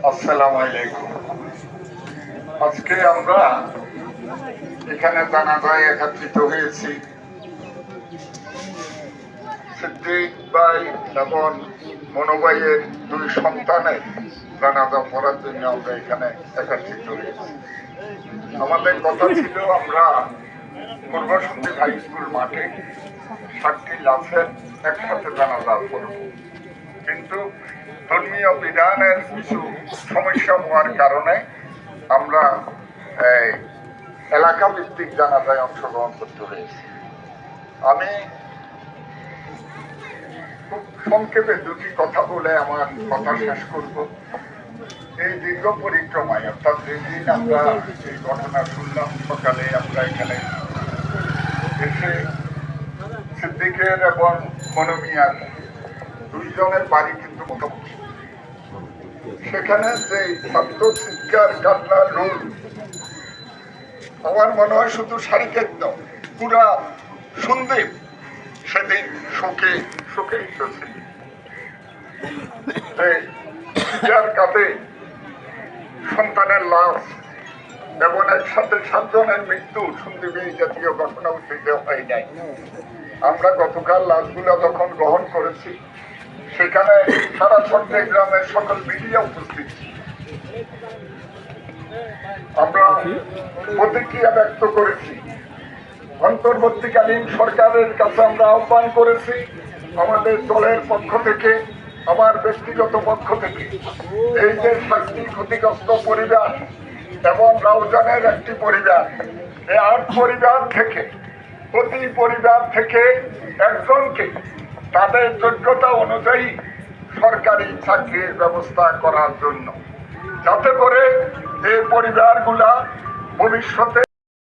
আসসালামু আলাইকুম। আজকে আমরা এখানে জানাজায় একত্রিত হয়েছি সিদ্দিক ভাই এবং মনোভাইয়ের দুই সন্তানের জানাজা পড়ার জন্য আমরা এখানে একত্রিত হয়েছি। আমাদের কথা ছিল আমরা পূর্বসন্ধি হাই স্কুল মাঠে 7টি লাশের একসাথে জানাজা পড়ব, কিন্তু ধর্মীয় বিধানের কিছু সমস্যা হওয়ার কারণে আমরা এলাকা ভিত্তিক জানাজায় অংশগ্রহণ করতে হয়েছে। আমি খুব সংক্ষেপে দুটি কথা বলে আমার কথা শেষ করব। এই দীর্ঘ পরিক্রমায়, অর্থাৎ যেদিন আমরা এই ঘটনা শুনলাম, সকালে আমরা এখানে এসে সিদ্দিকের এবং মনোমিয়ার দুইজনের বাড়ি কিন্তু মোটামুটি, সেখানে যে ছাত্র শিক্ষার কান্নার রোল, আমার মনে হয় শুধু সারিকেত নয়, পুরা সন্দীপ সেদিন শোকে এসেছিল। কাঁধে সন্তানের লাশ এবং একসাথে 7 জনের মৃত্যু সন্দীপে এই জাতীয় ঘটনা উত্থিত হয় নাই। আমরা গতকাল লাশগুলো যখন গ্রহণ করেছি, সেখানে সারা চট্টগ্রামের সকল মিডিয়া উপস্থিত ছিল। আমরা প্রতিক্রিয়া ব্যক্ত করেছি, অন্তর্বর্তীকালীন সরকারের কাছে আমরা আহ্বান করেছি, আমাদের দলের পক্ষ থেকে, আমার ব্যক্তিগত পক্ষ থেকে, এই যে 7টি ক্ষতিগ্রস্ত পরিবার এবং রাউজানের একটি পরিবার, এই 8 পরিবার থেকে প্রতি পরিবার থেকে একজনকে তাদের যোগ্যতা অনুযায়ী সরকারি চাকরির ব্যবস্থা করার জন্য, যাতে করে এই পরিবারগুলা ভবিষ্যতে